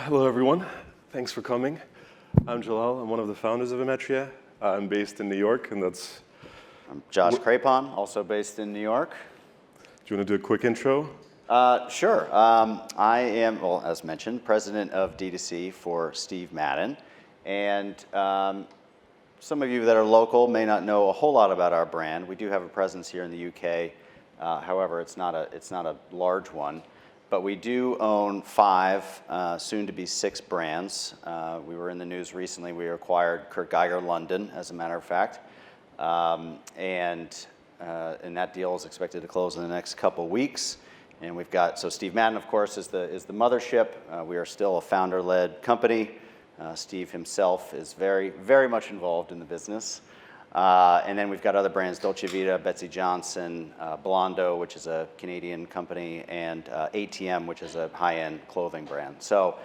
Hello, everyone. Thanks for coming. I'm Jalal. I'm one of the founders of Ometria. I'm based in New York, and that's... I'm Josh Krepon, also based in New York. Do you want to do a quick intro? Sure. I am, well, as mentioned, president of D2C for Steve Madden. And some of you that are local may not know a whole lot about our brand. We do have a presence here in the UK. However, it's not a large one. But we do own 5, soon to be 6 brands. We were in the news recently. We acquired Kurt Geiger London, as a matter of fact. And that deal is expected to close in the next couple weeks. And we've got, so Steve Madden, of course, is the mothership. We are still a founder-led company. Steve himself is very, very much involved in the business. And then we've got other brands, Dolce Vita, Betsy Johnson, Blondo, which is a Canadian company, and ATM, which is a high-end clothing brand. So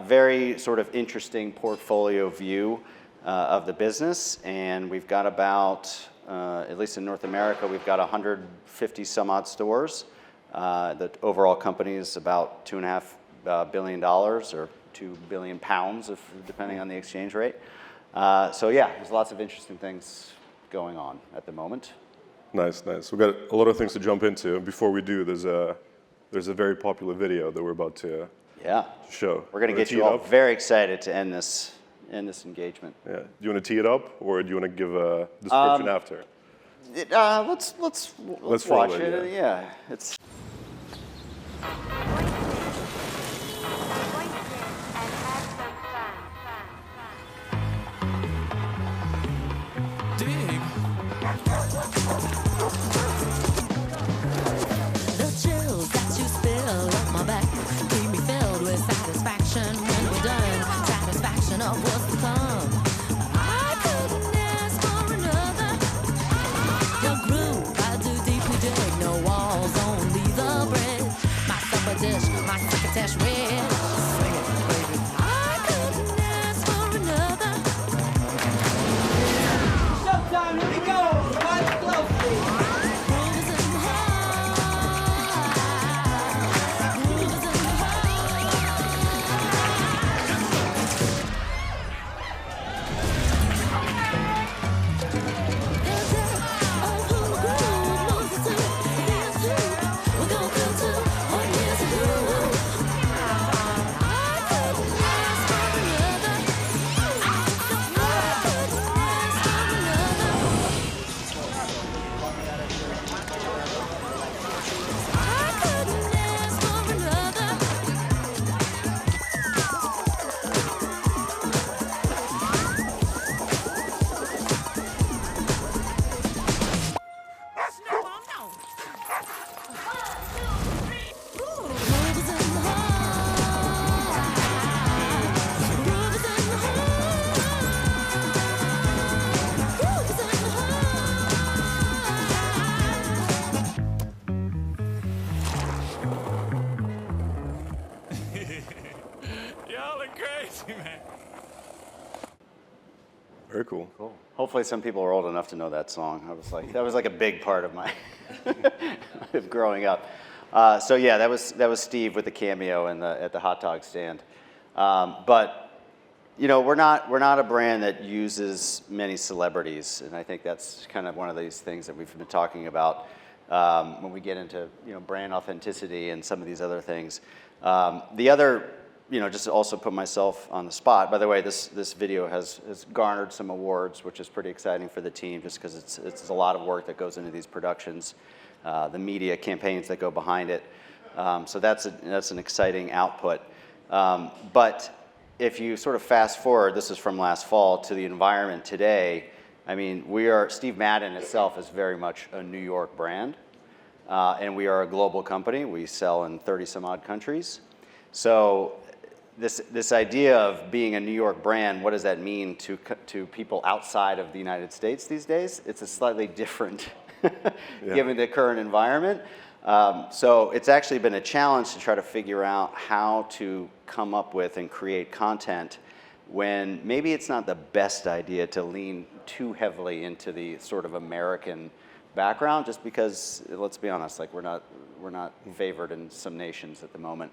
very sort of interesting portfolio view of the business. And we've got about, at least in North America, we've got 150 some odd stores. The overall company is about $2.5 billion or 2 billion pounds, depending on the exchange rate. So yeah, there's lots of interesting things going on at the moment. Nice, nice. We've got a lot of things to jump into. Before we do, there's a very popular video that we're about to show. We're going to get you all very excied to end this engagement. Yeah. Do you want to tee it up, or do you want to give a description after? Let's watch it. Yeah, it's. The chills that you spill up my back keep me filled with satisfaction when we're done. Satisfaction of what's to come. I couldn't ask for another. Your groove, I do deeply dig. No walls, only the bridge. My supper dish, my crocketesh red. Sing it, baby. I couldn't ask for another. Showtime, here we go. Watch closely. Very cool. Cool. Hopefully some people are old enough to know that song. That was like a big part of my of growing up. So yeah, that was Steve with the cameo at the hot dog stand. But you know, we're not a brand that uses many celebrities, and I think that's kind of one of these things that we've been talking about when we get into brand authenticity and some of these other things. The other, just to also put myself on the spot, by the way, this video has garnered some awards, which is pretty exciting for the team, just because it's a lot of work that goes into these productions, the media campaigns that go behind it. So that's an exciting output. But if you sort of fast forward, this is from last fall, to the environment today, I mean, Steve Madden itself is very much a New York brand, and we are a global company. We sell in 30 some odd countries. So this idea of being a New York brand, what does that mean to people outside of the United States these days? It's a slightly different, given the current environment. So it's actually been a challenge to try to figure out how to come up with and create content when maybe it's not the best idea to lean too heavily into the sort of American background, just because, let's be honest, like we're not favored in some nations at the moment.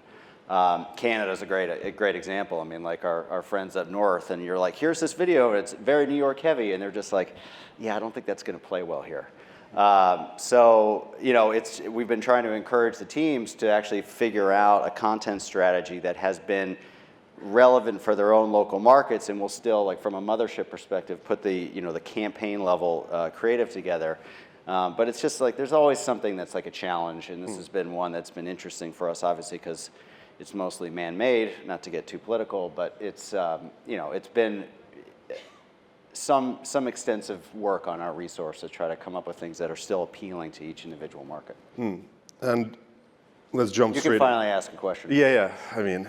Canada's a great example. I mean, like our friends up north, and you're like, here's this video, it's very New York heavy, and they're just like, yeah, I don't think that's going to play well here. So, you know, we've been trying to encourage the teams to actually figure out a content strategy that has been relevant for their own local markets, and will still, like from a mothership perspective, put the campaign level creative together. But it's just like there's always something that's like a challenge, and this has been one that's been interesting for us, obviously, because it's mostly man-made. Not to get too political, but it's it's been some extensive work on our resource to try to come up with things that are still appealing to each individual market. And let's jump straight. You can finally ask a question. Yeah. I mean,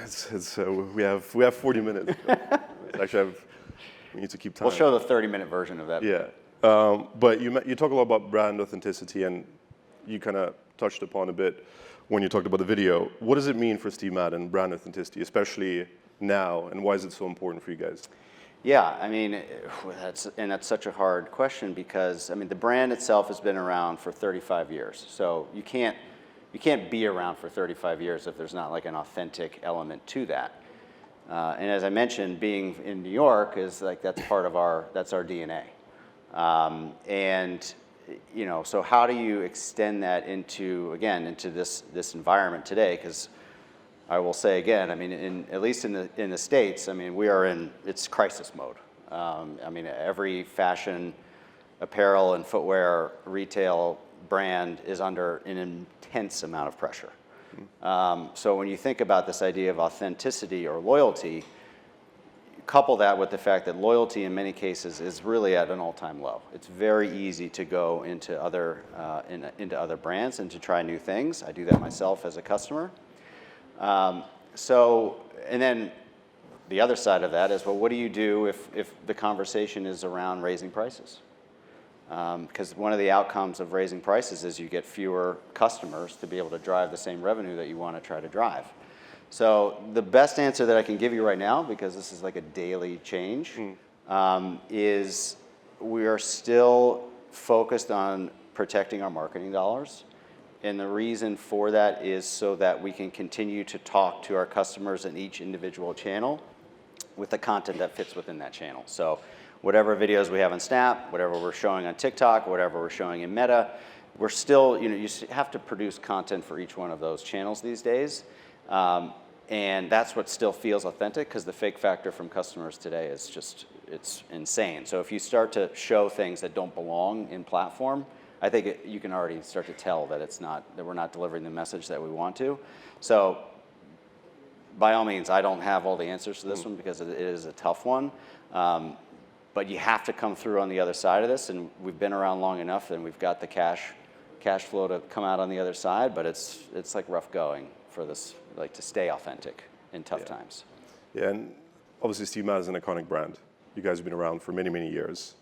we have 40 minutes. Actually, we need to keep time. We'll show the 30-minute version of that. Yeah. But you talk a lot about brand authenticity, and you kind of touched upon a bit when you talked about the video. What does it mean for Steve Madden, brand authenticity, especially now, and why is it so important for you guys? Yeah, I mean, that's such a hard question because, I mean, the brand itself has been around for 35 years. So you can't be around for 35 years if there's not like an authentic element to that. And as I mentioned, being in New York is like, that's our DNA. And, you know, so how do you extend that into this environment today? Because I will say again, I mean, at least in the States, I mean, it's crisis mode. I mean, every fashion, apparel, and footwear retail brand is under an intense amount of pressure. So when you think about this idea of authenticity or loyalty, couple that with the fact that loyalty in many cases is really at an all-time low. It's very easy to go into other brands and to try new things. I do that myself as a customer. And then the other side of that is, well, what do you do if the conversation is around raising prices? Because one of the outcomes of raising prices is you get fewer customers to be able to drive the same revenue that you want to try to drive. So the best answer that I can give you right now, because this is like a daily change, is we are still focused on protecting our marketing dollars. And the reason for that is so that we can continue to talk to our customers in each individual channel with the content that fits within that channel. So whatever videos we have on Snap, whatever we're showing on TikTok, whatever we're showing in Meta, we're still, you have to produce content for each one of those channels these days. And that's what still feels authentic, because the fake factor from customers today is just, it's insane. So if you start to show things that don't belong in platform, I think you can already start to tell that that we're not delivering the message that we want to. So by all means, I don't have all the answers to this one because it is a tough one. But you have to come through on the other side of this, and we've been around long enough, and we've got the cash flow to come out on the other side, but it's like rough going for this, like, to stay authentic in tough times. Yeah, and obviously Steve Madden is an iconic brand. You guys have been around for many, many years.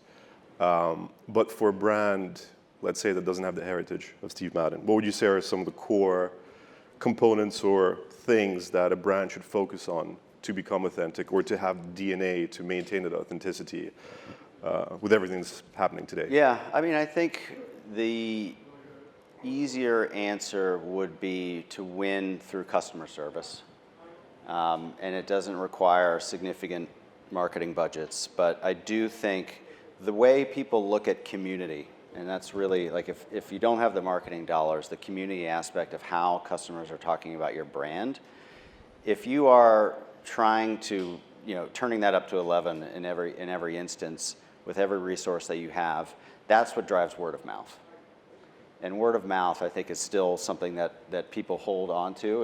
But for a brand, let's say, that doesn't have the heritage of Steve Madden, what would you say are some of the core components or things that a brand should focus on to become authentic, or to have DNA to maintain that authenticity with everything that's happening today? Yeah, I mean, I think the easier answer would be to win through customer service. And it doesn't require significant marketing budgets, but I do think the way people look at community, and that's really, like, if you don't have the marketing dollars, the community aspect of how customers are talking about your brand, if you are trying to, turning that up to 11 in every instance with every resource that you have, that's what drives word of mouth. And word of mouth, I think, is still something that people hold on to.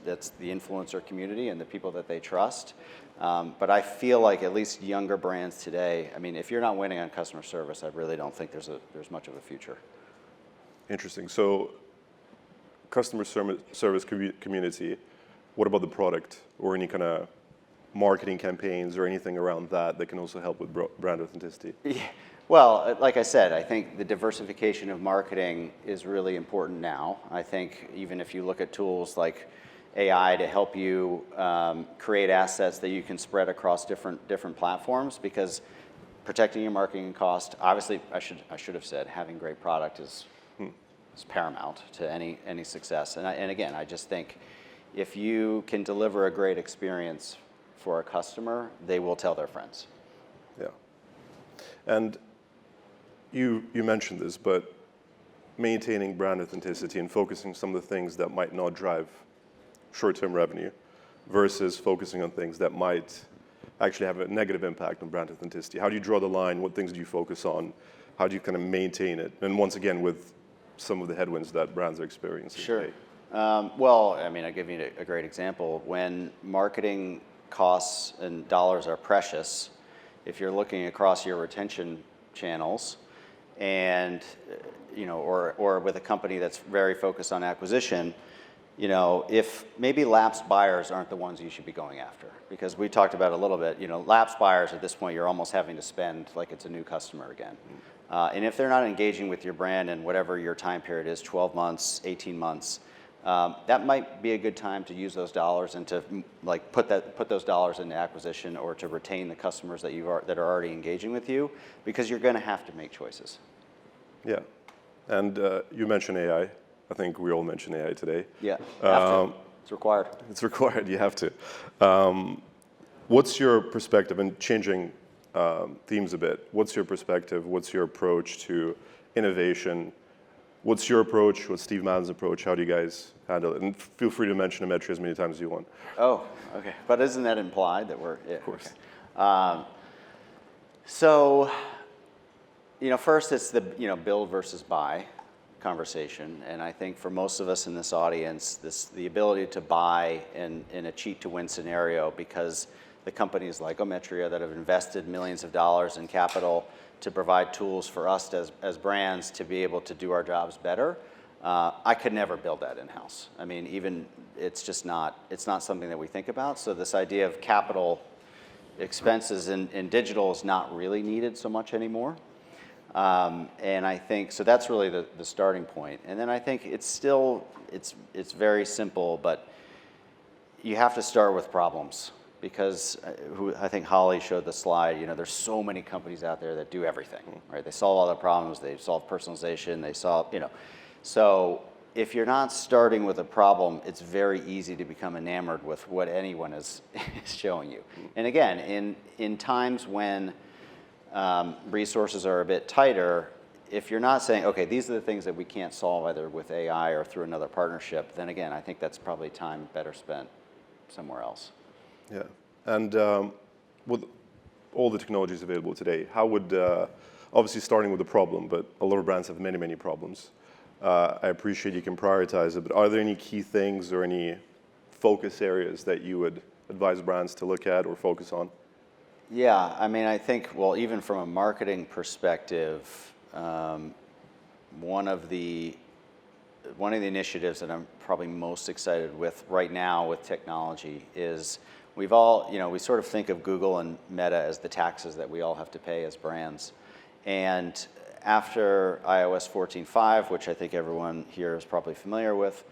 That's the influencer community and the people that they trust. But I feel like at least younger brands today, I mean, if you're not winning on customer service, I really don't think there's much of a future. Interesting. So customer service community, what about the product or any kind of marketing campaigns or anything around that can also help with brand authenticity? Yeah. Well, like I said, I think the diversification of marketing is really important now. I think even if you look at tools like AI to help you create assets that you can spread across different platforms, because protecting your marketing cost, obviously, I should have said having great product is paramount to any success. And again, I just think if you can deliver a great experience for a customer, they will tell their friends. Yeah. And you mentioned this, but maintaining brand authenticity and focusing some of the things that might not drive short-term revenue versus focusing on things that might actually have a negative impact on brand authenticity. How do you draw the line? What things do you focus on? How do you kind of maintain it? And once again, with some of the headwinds that brands are experiencing Sure. today. Well, I mean, I'll give you a great example. When marketing costs and dollars are precious, if you're looking across your retention channels and, or with a company that's very focused on acquisition, if maybe lapsed buyers aren't the ones you should be going after, because we talked about it a little bit, lapsed buyers at this point, you're almost having to spend like it's a new customer again. And if they're not engaging with your brand in whatever your time period is, 12 months, 18 months, that might be a good time to use those dollars and to like put those dollars into acquisition or to retain the customers that that are already engaging with you, because you're going to have to make choices. Yeah. And you mentioned AI. I think we all mentioned AI today. Yeah, have to. It's required. It's required, you have to. What's your perspective, and changing themes a bit, what's your perspective, what's your approach to innovation? What's your approach, what's Steve Madden's approach, how do you guys handle it? And feel free to mention Ometria as many times as you want. Oh, okay. But isn't that implied that we're, yeah, Of course. Okay. So, first it's the, build versus buy conversation. And I think for most of us in this audience, the ability to buy in a cheat to win scenario, because the companies like Ometria that have invested millions of dollars in capital to provide tools for us as brands to be able to do our jobs better, I could never build that in-house. I mean, even it's not something that we think about. So this idea of capital expenses in digital is not really needed so much anymore. And I think, so that's really the starting point. And then I think it's very simple, but you have to start with problems, because I think Holly showed the slide, there's so many companies out there that do everything, right? They solve all the problems, they solve personalization, they solve, So if you're not starting with a problem, it's very easy to become enamored with what anyone is showing you. And again, in times when resources are a bit tighter, if you're not saying, okay, these are the things that we can't solve either with AI or through another partnership, then again, I think that's probably time better spent somewhere else. Yeah. And with all the technologies available today, how would, obviously starting with the problem, but a lot of brands have many, many problems. I appreciate you can prioritize it, but are there any key things or any focus areas that you would advise brands to look at or focus on? Yeah, I mean, I think, well, even from a marketing perspective, one of the initiatives that I'm probably most excited with right now with technology is we've all, we sort of think of Google and Meta as the taxes that we all have to pay as brands. And after iOS 14.5, which I think everyone here is probably familiar with,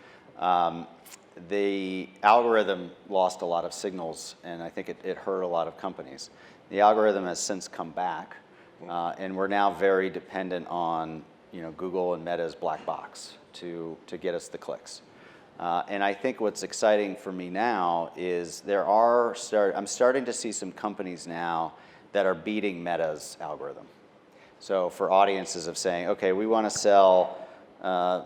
the algorithm lost a lot of signals, and I think it hurt a lot of companies. The algorithm has since come back, and we're now very dependent on Google and Meta's black box to get us the clicks. And I think what's exciting for me now is I'm starting to see some companies now that are beating Meta's algorithm. So for audiences of saying, okay, we want to sell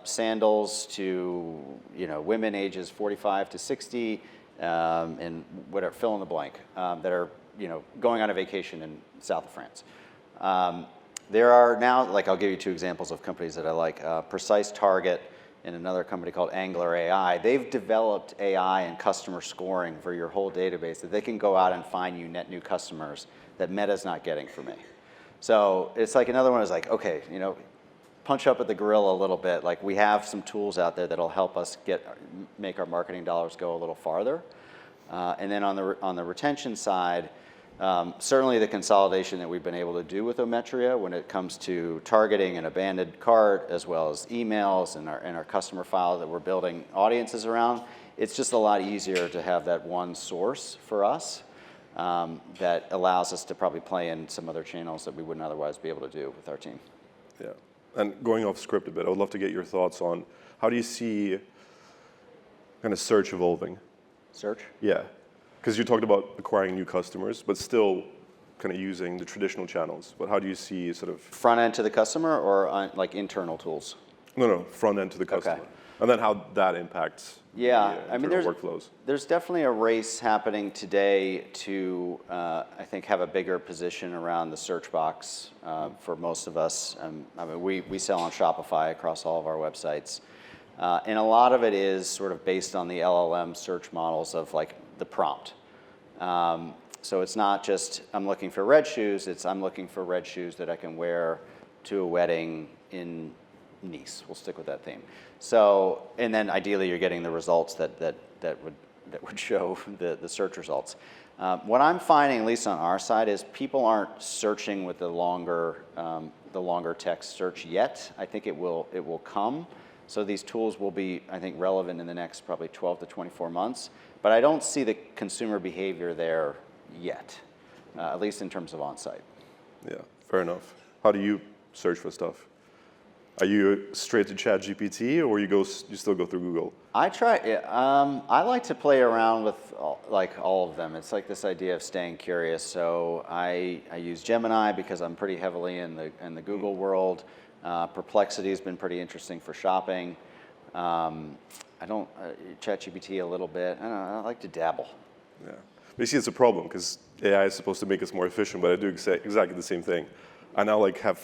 sandals to women ages 45 to 60, and whatever, fill in the blank, that are going on a vacation in south of France. There are now, like, I'll give you two examples of companies that I like. Precise Target and another company called Angler AI. They've developed AI and customer scoring for your whole database that they can go out and find you net new customers that Meta's not getting for me. So it's like another one is like, okay, punch up at the grill a little bit. Like, we have some tools out there that'll help us make our marketing dollars go a little farther. And then on the retention side, certainly the consolidation that we've been able to do with Ometria when it comes to targeting an abandoned cart, as well as emails and our customer file that we're building audiences around, it's just a lot easier to have that one source for us that allows us to probably play in some other channels that we wouldn't otherwise be able to do with our team. Yeah. And going off script a bit, I would love to get your thoughts on how do you see kind of search evolving? Search? Yeah, because you talked about acquiring new customers, but still kind of using the traditional channels. But how do you see sort of Front end to the customer or like internal tools? no front end to the customer, Okay. and then how that impacts Yeah, the, I mean, internal workflows? there's definitely a race happening today to, I think, have a bigger position around the search box for most of us. I mean, we sell on Shopify across all of our websites. And a lot of it is sort of based on the LLM search models of like the prompt. So it's not just I'm looking for red shoes, it's I'm looking for red shoes that I can wear to a wedding in Nice. We'll stick with that theme. So, and then ideally you're getting the results that would show the search results. What I'm finding, at least on our side, is people aren't searching with the longer text search yet. I think it will come. So these tools will be, I think, relevant in the next probably 12 to 24 months. But I don't see the consumer behavior there yet, at least in terms of on-site. Yeah, fair enough. How do you search for stuff? Are you straight to ChatGPT, or you still go through Google? I try. I like to play around with all of them. It's like this idea of staying curious. So I use Gemini because I'm pretty heavily in the Google world. Perplexity has been pretty interesting for shopping. I don't ChatGPT a little bit. I don't know, I like to dabble. Yeah, but you see, it's a problem because AI is supposed to make us more efficient, but I do exactly the same thing. I now like have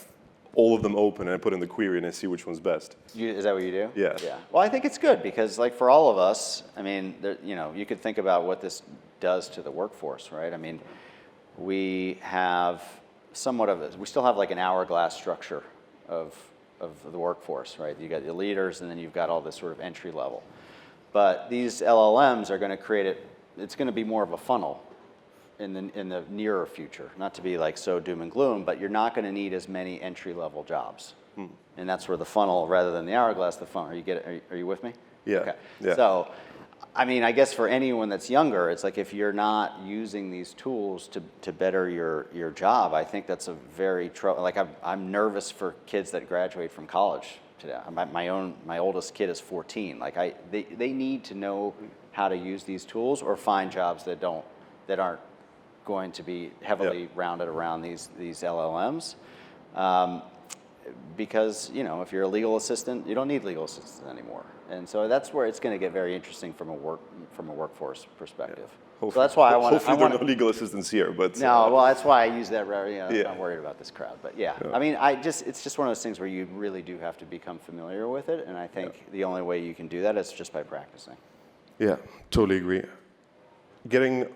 all of them open and I put in the query and I see which one's best. Is that what you do? Yeah. Yeah. Well, I think it's good because, like, for all of us, I mean, you could think about what this does to the workforce, right? I mean, we have we still have like an hourglass structure of the workforce, right? You got your leaders, and then you've got all this sort of entry level. But these LLMs are going to create it. It's going to be more of a funnel in the nearer future. Not to be like so doom and gloom, but you're not going to need as many entry level jobs. And that's where the funnel, rather than the hourglass, the funnel. Are you with me? Yeah. Okay. Yeah. So, I mean, I guess for anyone that's younger, it's like if you're not using these tools to better your job, I think that's a very like I'm nervous for kids that graduate from college today. My oldest kid is 14. Like they need to know how to use these tools or find jobs that aren't going to be heavily rounded around these LLMs. Because, if you're a legal assistant, you don't need legal assistants anymore. And so that's where it's going to get very interesting from a workforce perspective. Yeah. So that's why I want to. Hopefully, there are no legal assistants here, but no. Well, that's why I use that. I'm not worried about this crowd, but yeah. I mean, it's just one of those things where you really do have to become familiar with it, and I think the only way you can do that is just by practicing. Yeah, totally agree. Getting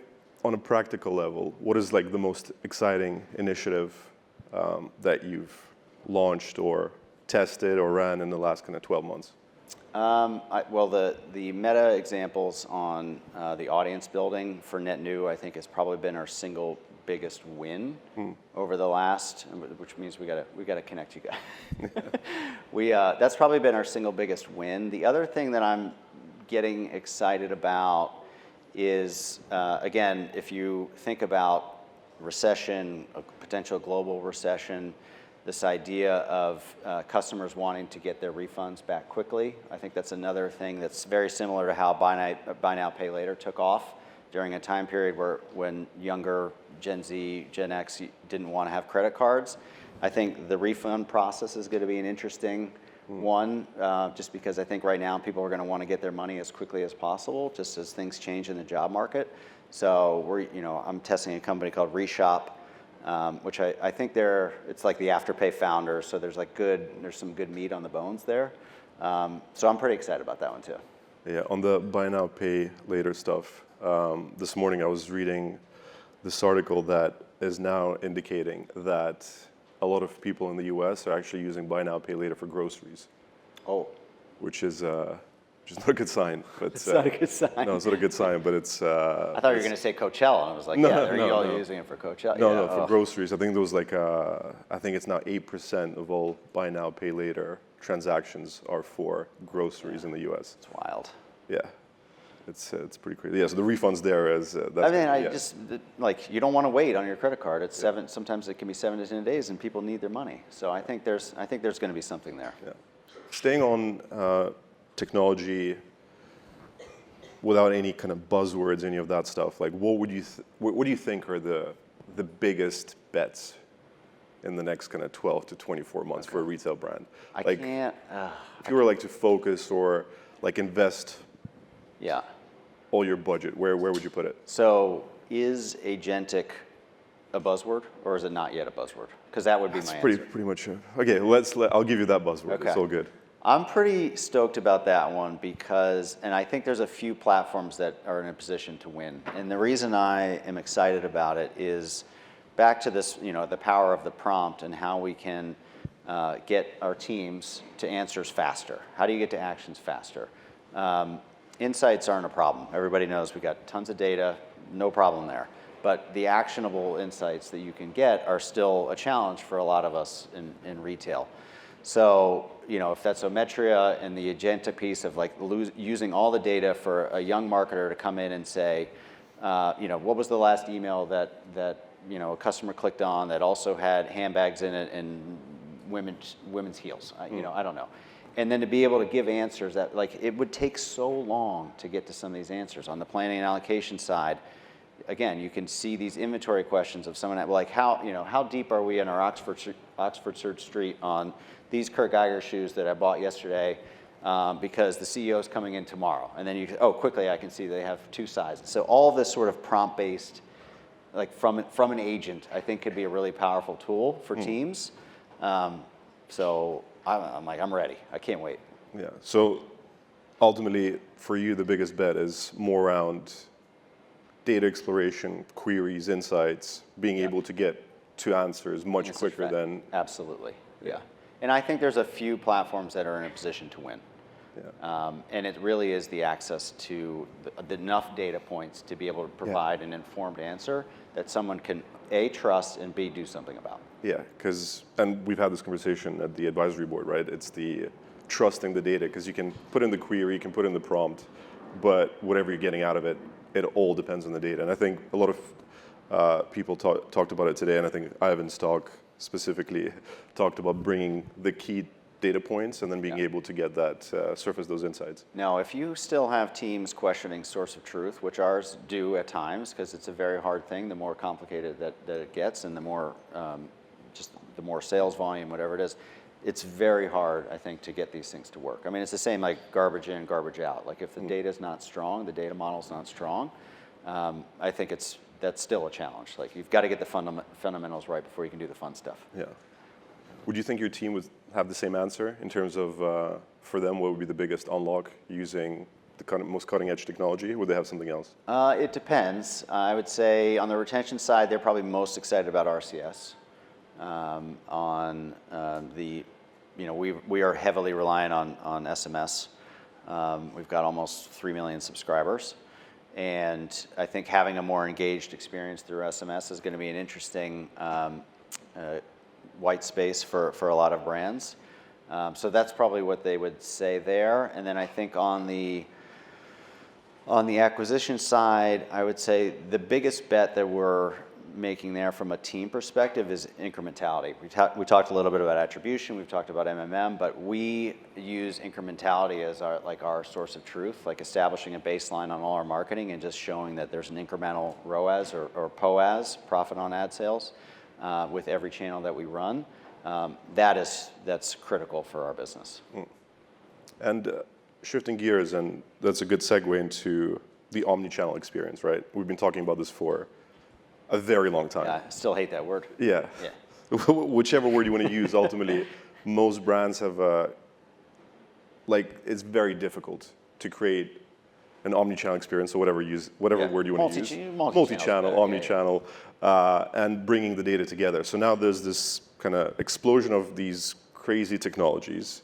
on a practical level, what is like the most exciting initiative that you've launched or tested or ran in the last kind of 12 months? Well, the meta examples on the audience building for net new, I think, has probably been our single biggest win over the last, which means we gotta connect you guys. That's probably been our single biggest win. The other thing that I'm getting excited about is, again, if you think about recession, a potential global recession, this idea of customers wanting to get their refunds back quickly. I think that's another thing that's very similar to how buy now, pay later took off during a time period when younger Gen Z, Gen X didn't want to have credit cards. I think the refund process is going to be an interesting one, just because I think right now people are going to want to get their money as quickly as possible, just as things change in the job market. So I'm testing a company called Reshop, which I think it's like the Afterpay founder, so there's some good meat on the bones there. So I'm pretty excited about that one too. Yeah, on the buy now, pay later stuff, this morning I was reading this article that is now indicating that a lot of people in the US are actually using buy now, pay later for groceries. Oh. Which is not a good sign. But, it's not a good sign. No, it's not a good sign, but it's... I thought you were going to say Coachella, and I was like, are you all using it for Coachella? No, for groceries. I think there was I think it's now 8% of all buy now, pay later transactions are for groceries in the US. It's wild. Yeah. It's pretty crazy. Yeah, so the refunds there is... you don't want to wait on your credit card. It's sometimes it can be 7 to 10 days, and people need their money. So I think there's going to be something there. Yeah. Staying on... technology, without any kind of buzzwords, any of that stuff, like what do you think are the biggest bets in the next kind of 12 to 24 months for a retail brand? I Like, can't. if you were like to focus or like invest Yeah. all your budget, where would you put it? So is agentic a buzzword, or is it not yet a buzzword? Because that would be my answer. Pretty much. Okay, I'll give you that buzzword. Okay. It's all good. I'm pretty stoked about that one because, and I think there's a few platforms that are in a position to win. And the reason I am excited about it is back to this, the power of the prompt and how we can get our teams to answers faster. How do you get to actions faster? Insights aren't a problem. Everybody knows we got tons of data, no problem there. But the actionable insights that you can get are still a challenge for a lot of us in retail. So, if that's Ometria and the agentic piece of like using all the data for a young marketer to come in and say, what was the last email that a customer clicked on that also had handbags in it and women's heels? I don't know. And then to be able to give answers that, like, it would take so long to get to some of these answers. On the planning and allocation side, again, you can see these inventory questions of someone like how deep are we in our Oxford Church Street on these Kurt Geiger shoes that I bought yesterday because the CEO is coming in tomorrow. And then quickly I can see they have 2 sizes. So all this sort of prompt-based, like from an agent, I think could be a really powerful tool for teams. So I'm ready. I can't wait. Yeah. So ultimately, for you, the biggest bet is more around data exploration, queries, insights, being able to get to answers much quicker than... Absolutely, yeah. And I think there's a few platforms that are in a position to win. Yeah. And it really is the access to enough data points to be able to provide an informed answer that someone can A, trust, and B, do something about. Yeah, and we've had this conversation at the advisory board, right? It's the trusting the data, because you can put in the query, you can put in the prompt, but whatever you're getting out of it, it all depends on the data. And I think a lot of people talked about it today, and I think Ivan's talk specifically talked about bringing the key data points and then being able to get that, surface those insights. Now, if you still have teams questioning source of truth, which ours do at times, because it's a very hard thing, the more complicated that it gets and the more, the more sales volume, whatever it is, it's very hard, I think, to get these things to work. I mean, it's the same like garbage in, garbage out. Like if the data's not strong, the data model's not strong, I think that's still a challenge. Like you've got to get the fundamentals right before you can do the fun stuff. Yeah. Would you think your team would have the same answer in terms of, for them, what would be the biggest unlock using the most cutting edge technology? Would they have something else? It depends. I would say on the retention side, they're probably most excited about RCS. We are heavily reliant on SMS. We've got almost 3 million subscribers. And I think having a more engaged experience through SMS is going to be an interesting white space for a lot of brands. So that's probably what they would say there. And then I think on the acquisition side, I would say the biggest bet that we're making there from a team perspective is incrementality. We talked a little bit about attribution, we've talked about MMM, but we use incrementality as our source of truth, like establishing a baseline on all our marketing and just showing that there's an incremental ROAS or POAS, profit on ad sales, with every channel that we run. That's critical for our business. And shifting gears, and that's a good segue into the omni-channel experience, right? We've been talking about this for a very long time. I still hate that word. Yeah. Whichever word you want to use, ultimately, most brands have, it's very difficult to create an omni-channel experience, or whatever word you want to use. Multi-channel, omni-channel, and bringing the data together. So now there's this kind of explosion of these crazy technologies.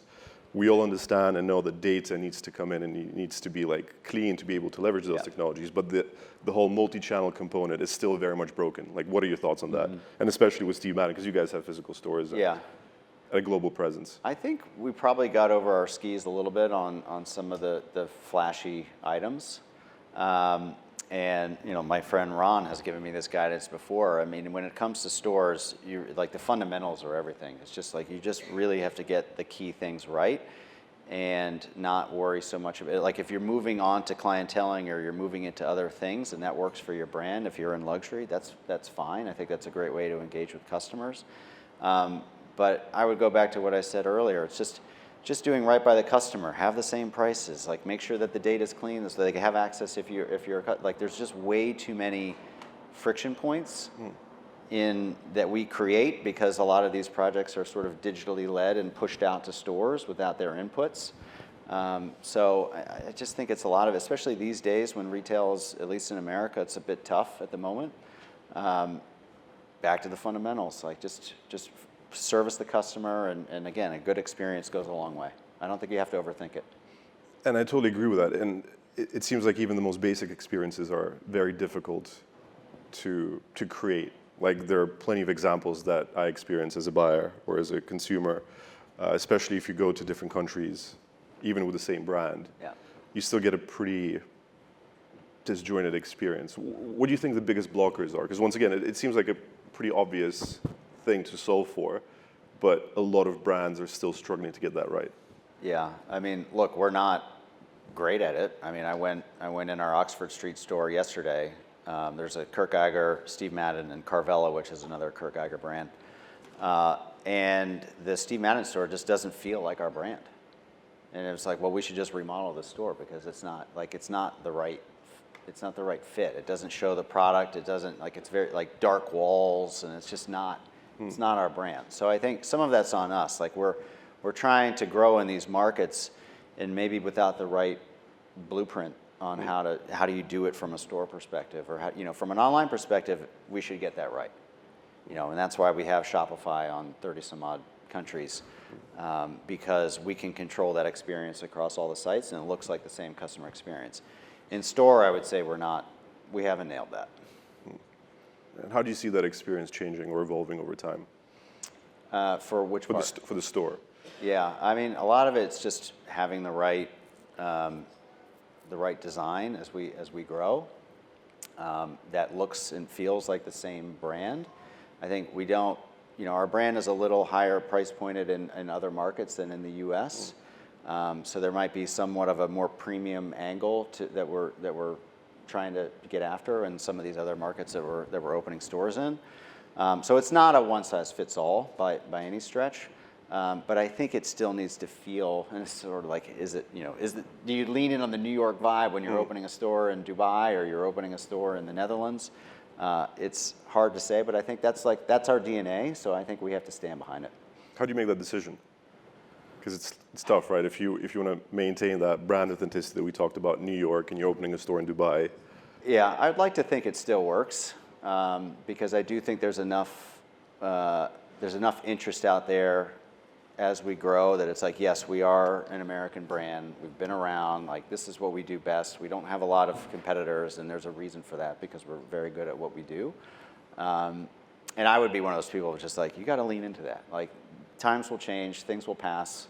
We all understand and know that data needs to come in and needs to be clean to be able to leverage those technologies. But the whole multi-channel component is still very much broken. Like, what are your thoughts on that? And especially with Steve Madden, because you guys have physical stores and a global presence. I think we probably got over our skis a little bit on some of the flashy items. And my friend Ron has given me this guidance before. I mean, when it comes to stores, the fundamentals are everything. It's just you just really have to get the key things right. and not worry so much of it. Like if you're moving on to clienteling or you're moving into other things and that works for your brand, if you're in luxury, that's fine. I think that's a great way to engage with customers. But I would go back to what I said earlier. It's just doing right by the customer. Have the same prices. Like make sure that the data's clean so they can have access if you're like there's just way too many friction points in that we create because a lot of these projects are sort of digitally led and pushed out to stores without their inputs. So I just think it's a lot of it, especially these days when retail is, at least in America, it's a bit tough at the moment. Back to the fundamentals, like just service the customer, and again, a good experience goes a long way. I don't think you have to overthink it. And I totally agree with that. And it seems like even the most basic experiences are very difficult to create. Like there are plenty of examples that I experience as a buyer or as a consumer, especially if you go to different countries, even with the same brand. Yeah. You still get a pretty disjointed experience. What do you think the biggest blockers are? Because once again, it seems like a pretty obvious thing to solve for, but a lot of brands are still struggling to get that right. Yeah, I mean, look, we're not great at it. I mean, I went in our Oxford Street store yesterday. There's a Kurt Geiger, Steve Madden, and Carvela, which is another Kurt Geiger brand. And the Steve Madden store just doesn't feel like our brand. And it was like, well, we should just remodel the store because it's not the right fit. It doesn't show the product. It doesn't, like, it's very like dark walls, and it's just not. It's not our brand. So I think some of that's on us. Like we're trying to grow in these markets, and maybe without the right blueprint on how do you do it from a store perspective, or how, from an online perspective, we should get that right. And that's why we have Shopify on 30 some odd countries, because we can control that experience across all the sites, and it looks like the same customer experience. In store, I would say we haven't nailed that. And how do you see that experience changing or evolving over time? For which part? For the store. Yeah, I mean, a lot of it's just having the right design as we grow, that looks and feels like the same brand. I think we don't, our brand is a little higher price pointed in other markets than in the U.S. So there might be somewhat of a more premium angle that we're trying to get after in some of these other markets that we're opening stores in. So it's not a one size fits all by any stretch. But I think it still needs to feel, and it's sort of like, do you lean in on the New York vibe when you're opening a store in Dubai or you're opening a store in the Netherlands? It's hard to say, but I think that's our DNA, so I think we have to stand behind it. How do you make that decision? Because it's tough, right? If you want to maintain that brand authenticity that we talked about in New York and you're opening a store in Dubai. Yeah, I'd like to think it still works, because I do think there's enough interest out there as we grow that it's like, yes, we are an American brand. We've been around. Like, this is what we do best. We don't have a lot of competitors, and there's a reason for that because we're very good at what we do. And I would be one of those people who's just like, you got to lean into that. Like, times will change, things will pass,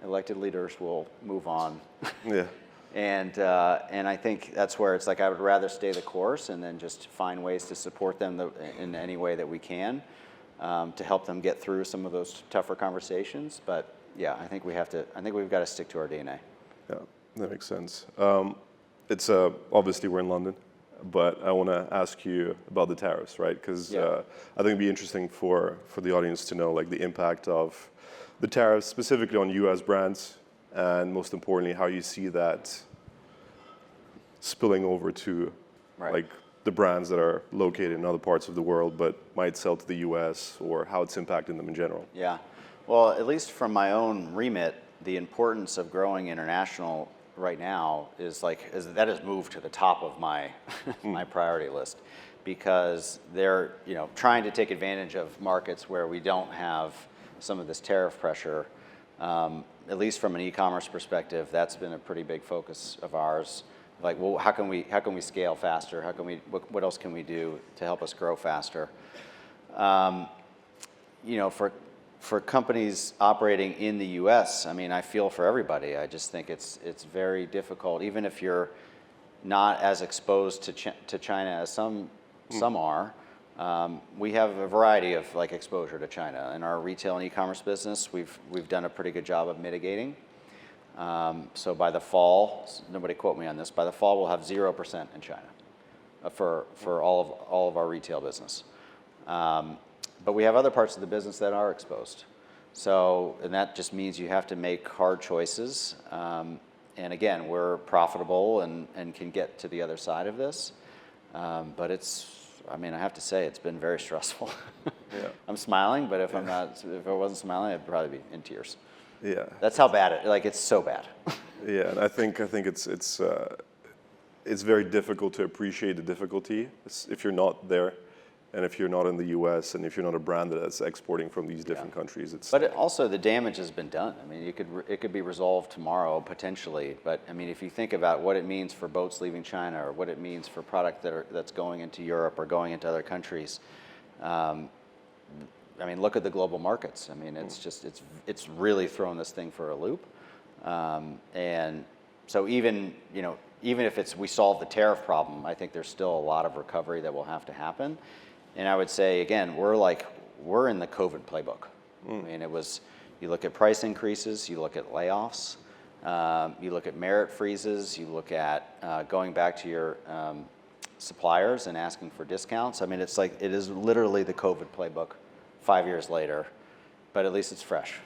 elected leaders will move on. Yeah. And I think that's where it's like I would rather stay the course and then just find ways to support them in any way that we can. To help them get through some of those tougher conversations. But yeah, I think we've got to stick to our DNA. Yeah, that makes sense. It's obviously we're in London, but I want to ask you about the tariffs, right? Because I think it'd be interesting for the audience to know like the impact of the tariffs specifically on U.S. brands, and most importantly, how you see that spilling over to like the brands that are located in other parts of the world but might sell to the U.S., or how it's impacting them in general. Yeah. Well, at least from my own remit, the importance of growing international right now that has moved to the top of my my priority list, because they're trying to take advantage of markets where we don't have some of this tariff pressure. At least from an e-commerce perspective, that's been a pretty big focus of ours. Like, well, how can we scale faster? What else can we do to help us grow faster? For companies operating in the U.S., I mean, I feel for everybody. I just think it's very difficult, even if you're not as exposed to China as some are. We have a variety of exposure to China. In our retail and e-commerce business, we've done a pretty good job of mitigating. So by the fall, nobody quote me on this, by the fall we'll have 0% in China for all of our retail business. But we have other parts of the business that are exposed. So, and that just means you have to make hard choices. And again, we're profitable and can get to the other side of this. But I have to say, it's been very stressful. Yeah. I'm smiling, but if I wasn't smiling, I'd probably be in tears. Yeah. That's how bad it's so bad. Yeah, and I think it's very difficult to appreciate the difficulty if you're not there, and if you're not in the U.S. and if you're not a brand that's exporting from these different countries. But also the damage has been done. I mean, it could be resolved tomorrow potentially. But I mean, if you think about what it means for boats leaving China, or what it means for product that's going into Europe or going into other countries. I mean, look at the global markets. I mean, it's really thrown this thing for a loop. And so even if we solve the tariff problem, I think there's still a lot of recovery that will have to happen. And I would say, again, we're in the COVID playbook. I mean, you look at price increases, you look at layoffs, you look at merit freezes, you look at going back to your suppliers and asking for discounts. I mean, it is literally the COVID playbook 5 years later, but at least it's fresh.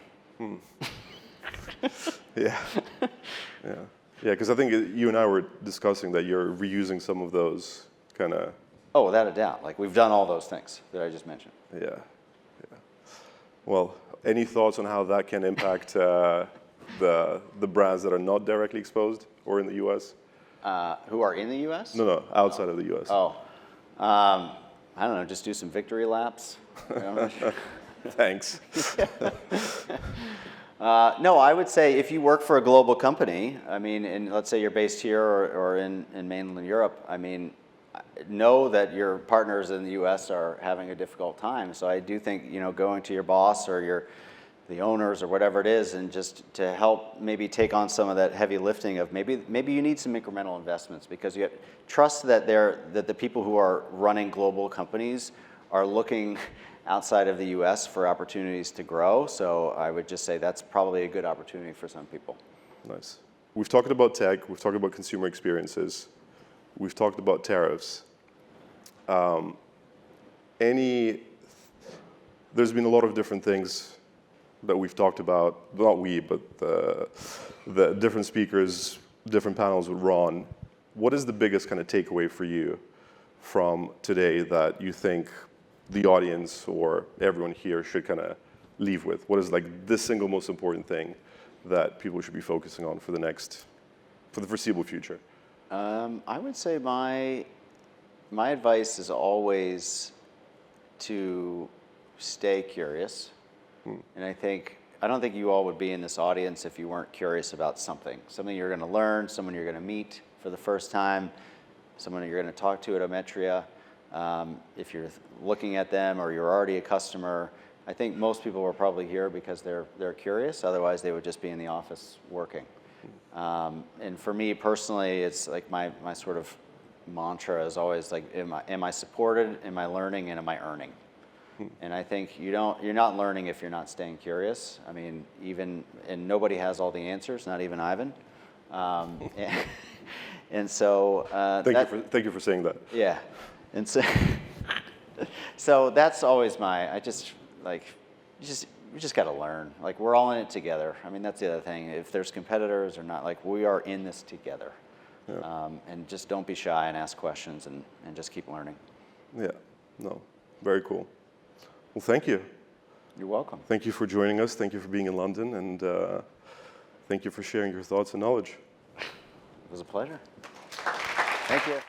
Yeah. Yeah. Yeah, because I think you and I were discussing that you're reusing some of those kind of. Oh, without a doubt. Like, we've done all those things that I just mentioned. Yeah. Yeah. Well, any thoughts on how that can impact the brands that are not directly exposed or in the U.S.? Who are in the U.S.? No, outside of the U.S. Oh. I don't know, just do some victory laps. Thanks. No, I would say if you work for a global company, I mean, and let's say you're based here or in mainland Europe, I mean, know that your partners in the U.S. are having a difficult time. So I do think, going to your boss or the owners or whatever it is, and just to help maybe take on some of that heavy lifting of maybe you need some incremental investments, because you trust that the people who are running global companies are looking outside of the U.S. for opportunities to grow. So I would just say that's probably a good opportunity for some people. Nice. We've talked about tech. We've talked about consumer experiences. We've talked about tariffs. There's been a lot of different things that we've talked about, not we, but the different speakers, different panels with Ron. What is the biggest kind of takeaway for you from today that you think the audience or everyone here should kind of leave with? What is the single most important thing that people should be focusing on for the foreseeable future? I would say my advice is always to stay curious. And I don't think you all would be in this audience if you weren't curious about something you're going to learn, someone you're going to meet for the first time, someone you're going to talk to at Ometria. If you're looking at them or you're already a customer, I think most people are probably here because they're curious. Otherwise, they would just be in the office working. And for me personally, it's like my sort of mantra is always like, am I supported, am I learning, and am I earning? And I think you're not learning if you're not staying curious. I mean, and nobody has all the answers, not even Ivan. And so thank you for saying that. Yeah, and so that's always we just got to learn. Like, we're all in it together. I mean, that's the other thing. If there's competitors or not, like, we are in this together. Yeah. And just don't be shy and ask questions and just keep learning. Yeah, no, very cool. Well, thank you. You're welcome. Thank you for joining us. Thank you for being in London. And thank you for sharing your thoughts and knowledge. It was a pleasure. Thank you.